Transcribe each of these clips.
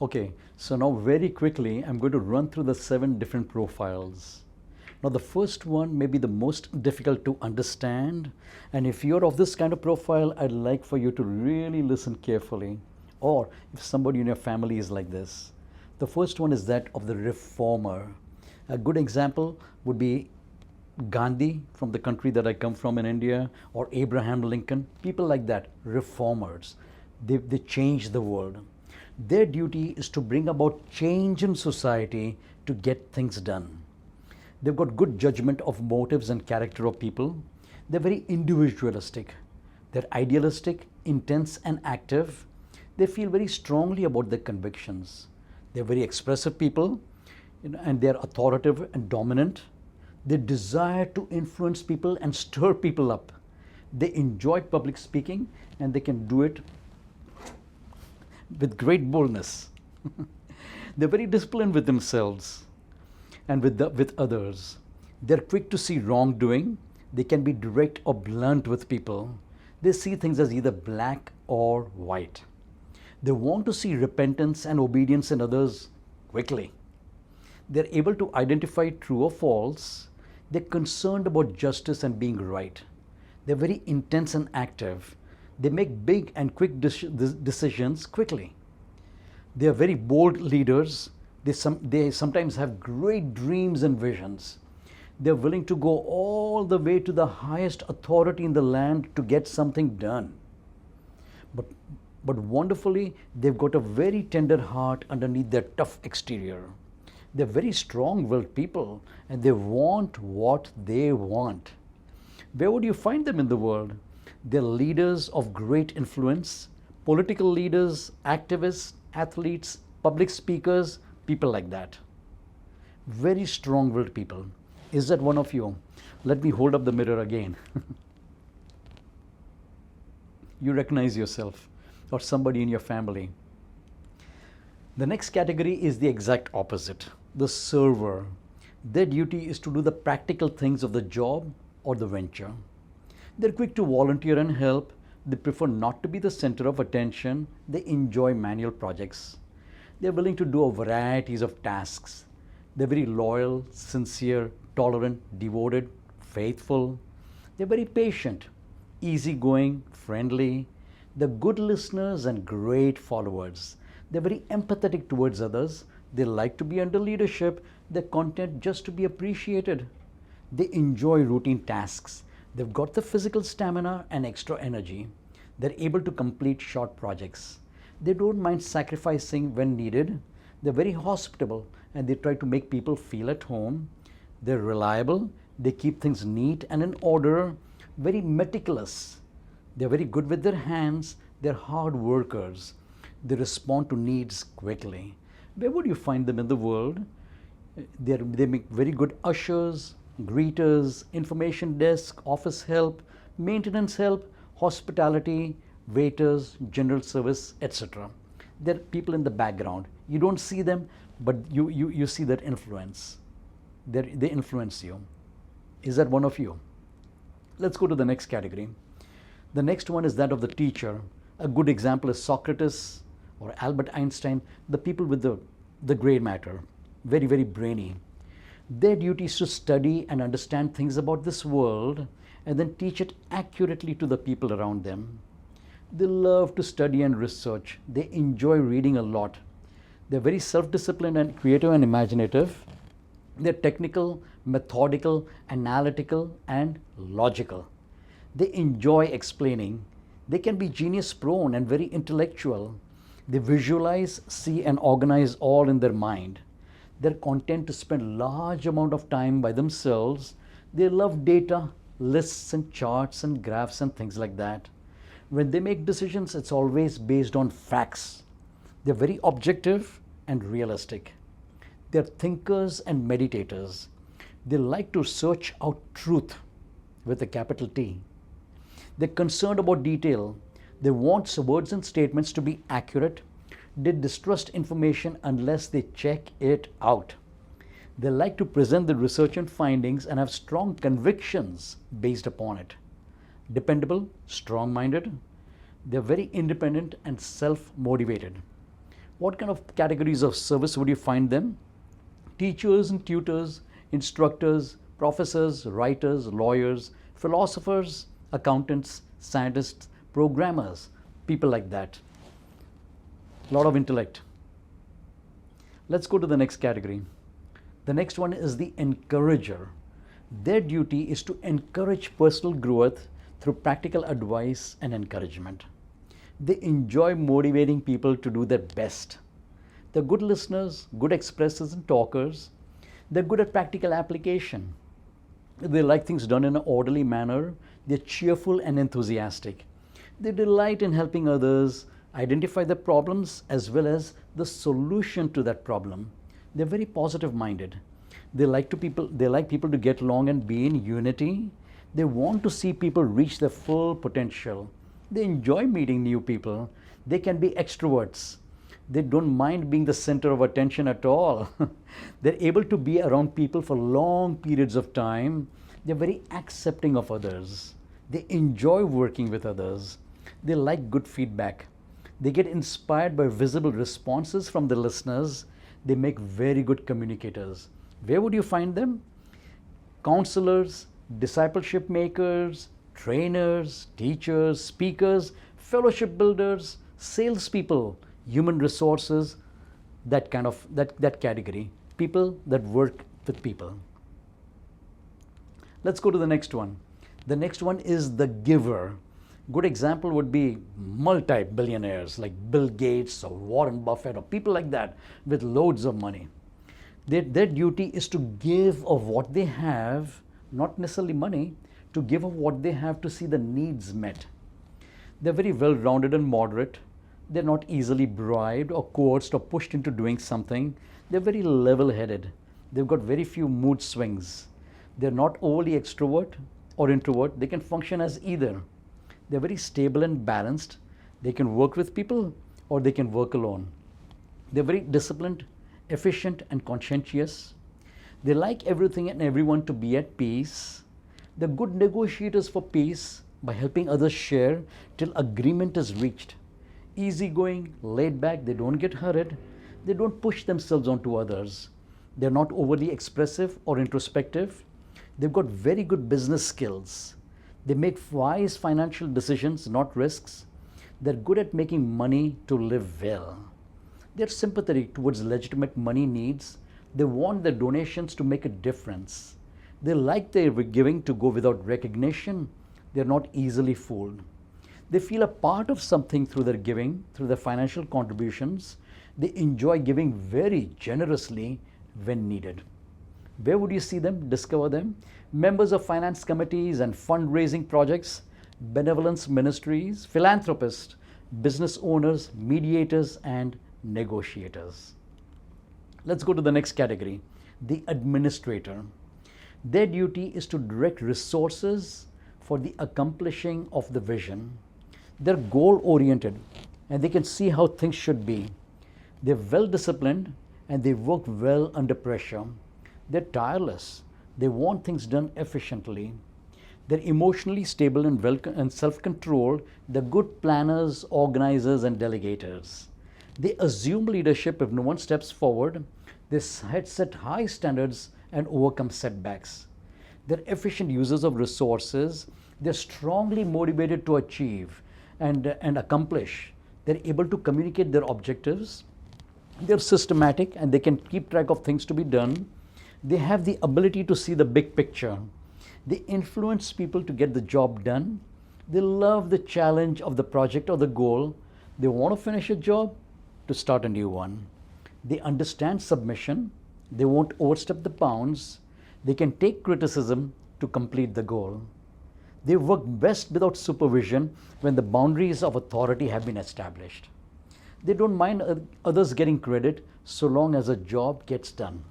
Okay, so now very quickly, I'm going to run through the 7 different profiles. Now, the first one may be the most difficult to understand, and if you're of this kind of profile, I'd like for you to really listen carefully. Or if somebody in your family is like this, the first one is that of the reformer. A good example would be Gandhi from the country that I come from in India, or Abraham Lincoln, people like that, reformers. They change the world. Their duty is to bring about change in society to get things done. They've got good judgment of motives and character of people. They're very individualistic. They're idealistic, intense, and active. They feel very strongly about their convictions. They're very expressive people, and they're authoritative and dominant. They desire to influence people and stir people up. They enjoy public speaking, and they can do it with great boldness. They're very disciplined with themselves and with others. They're quick to see wrongdoing. They can be direct or blunt with people. They see things as either black or white. They want to see repentance and obedience in others quickly. They're able to identify true or false. They're concerned about justice and being right. They're very intense and active. They make big and quick decisions quickly. They are very bold leaders. They sometimes have great dreams and visions. They're willing to go all the way to the highest authority in the land to get something done. But wonderfully, they've got a very tender heart underneath their tough exterior. They're very strong-willed people, and they want what they want. Where would you find them in the world? They're leaders of great influence, political leaders, activists, athletes, public speakers, people like that. Very strong-willed people. Is that one of you? Let me hold up the mirror again. You recognize yourself or somebody in your family. The next category is the exact opposite, the server. Their duty is to do the practical things of the job or the venture. They're quick to volunteer and help. They prefer not to be the center of attention. They enjoy manual projects. They're willing to do a varieties of tasks. They're very loyal, sincere, tolerant, devoted, faithful. They're very patient, easygoing, friendly. They're good listeners and great followers. They're very empathetic towards others. They like to be under leadership. They're content just to be appreciated. They enjoy routine tasks. They've got the physical stamina and extra energy. They're able to complete short projects. They don't mind sacrificing when needed. They're very hospitable, and they try to make people feel at home. They're reliable. They keep things neat and in order. Very meticulous. They're very good with their hands. They're hard workers. They respond to needs quickly. Where would you find them in the world? They make very good ushers, greeters, information desk, office help, maintenance help, hospitality, waiters, general service, etc. They're people in the background. You don't see them, but you see their influence. They influence you. Is that one of you? Let's go to the next category. The next one is that of the teacher. A good example is Socrates or Albert Einstein, the people with the gray matter, very, very brainy. Their duty is to study and understand things about this world and then teach it accurately to the people around them. They love to study and research. They enjoy reading a lot. They're very self-disciplined and creative and imaginative. They're technical, methodical, analytical, and logical. They enjoy explaining. They can be genius-prone and very intellectual. They visualize, see, and organize all in their mind. They're content to spend large amount of time by themselves. They love data, lists and charts and graphs and things like that. When they make decisions, it's always based on facts. They're very objective and realistic. They're thinkers and meditators. They like to search out truth with a capital T. They're concerned about detail. They want words and statements to be accurate. They distrust information unless they check it out. They like to present the research and findings and have strong convictions based upon it. Dependable, strong-minded. They're very independent and self-motivated. What kind of categories of service would you find them? Teachers and tutors, instructors, professors, writers, lawyers, philosophers, accountants, scientists, programmers, people like that. A lot of intellect. Let's go to the next category. The next one is the encourager. Their duty is to encourage personal growth through practical advice and encouragement. They enjoy motivating people to do their best. They're good listeners, good expressors and talkers. They're good at practical application. They like things done in an orderly manner. They're cheerful and enthusiastic. They delight in helping others identify the problems as well as the solution to that problem. They're very positive minded. They like people to get along and be in unity. They want to see people reach their full potential. They enjoy meeting new people. They can be extroverts. They don't mind being the center of attention at all. They're able to be around people for long periods of time. They're very accepting of others. They enjoy working with others. They like good feedback. They get inspired by visible responses from the listeners. They make very good communicators. Where would you find them? Counselors, discipleship makers, trainers, teachers, speakers, fellowship builders, salespeople, human resources, that category. People that work with people. Let's go to the next one. The next one is the giver. Good example would be multi-billionaires like Bill Gates or Warren Buffett or people like that with loads of money. Their duty is to give of what they have, not necessarily money, to give of what they have to see the needs met. They're very well-rounded and moderate. They're not easily bribed or coerced or pushed into doing something. They're very level-headed. They've got very few mood swings. They're not overly extrovert or introvert. They can function as either. They're very stable and balanced. They can work with people or they can work alone. They're very disciplined, efficient and conscientious. They like everything and everyone to be at peace. They're good negotiators for peace by helping others share till agreement is reached. Easygoing, laid back, they don't get hurried. They don't push themselves onto others. They're not overly expressive or introspective. They've got very good business skills. They make wise financial decisions, not risks. They're good at making money to live well. They're sympathetic towards legitimate money needs. They want their donations to make a difference. They like their giving to go without recognition. They're not easily fooled. They feel a part of something through their giving, through their financial contributions. They enjoy giving very generously when needed. Where would you see them, discover them? Members of finance committees and fundraising projects, benevolence ministries, philanthropists, business owners, mediators, and negotiators. Let's go to the next category, the administrator. Their duty is to direct resources for the accomplishing of the vision. They're goal-oriented and they can see how things should be. They're well-disciplined and they work well under pressure. They're tireless. They want things done efficiently. They're emotionally stable and self-controlled. They're good planners, organizers, and delegators. They assume leadership if no one steps forward. They set high standards and overcome setbacks. They're efficient users of resources. They're strongly motivated to achieve and accomplish. They're able to communicate their objectives. They're systematic and they can keep track of things to be done. They have the ability to see the big picture. They influence people to get the job done. They love the challenge of the project or the goal. They want to finish a job to start a new one. They understand submission. They won't overstep the bounds. They can take criticism to complete the goal. They work best without supervision when the boundaries of authority have been established. They don't mind others getting credit so long as a job gets done.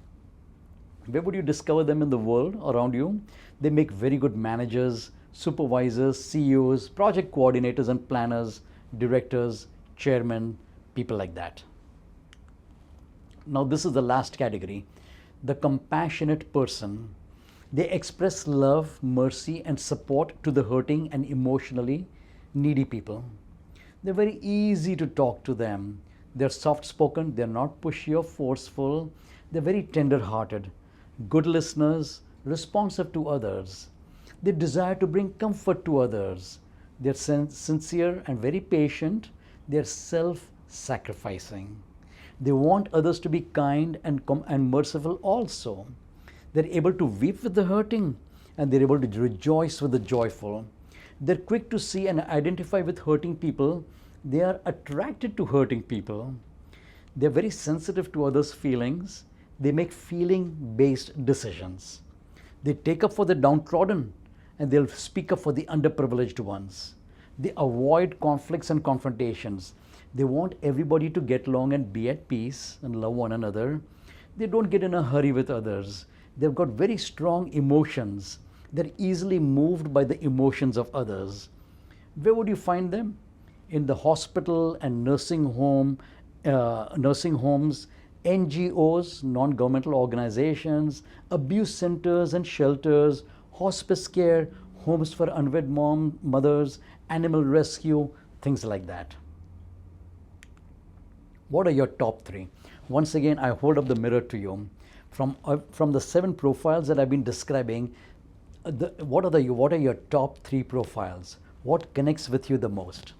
Where would you discover them in the world around you? They make very good managers, supervisors, CEOs, project coordinators and planners, directors, chairmen, people like that. Now this is the last category, the compassionate person. They express love, mercy and support to the hurting and emotionally needy people. They're very easy to talk to them. They're soft spoken, they're not pushy or forceful, they're very tender hearted, good listeners, responsive to others. They desire to bring comfort to others. They're sincere and very patient. They're self sacrificing. They want others to be kind and merciful also. They're able to weep with the hurting and they're able to rejoice with the joyful. They're quick to see and identify with hurting people. They are attracted to hurting people. They're very sensitive to others' feelings. They make feeling based decisions. They take up for the downtrodden and they'll speak up for the underprivileged ones. They avoid conflicts and confrontations. They want everybody to get along and be at peace and love one another. They don't get in a hurry with others. They've got very strong emotions. They're easily moved by the emotions of others. Where would you find them? In the hospital and nursing homes, NGOs, non-governmental organizations, abuse centers and shelters, hospice care, homes for unwed mothers, animal rescue, things like that. What are your top three? Once again, I hold up the mirror to you. From the 7 profiles that I've been describing, what are your top 3 profiles? What connects with you the most?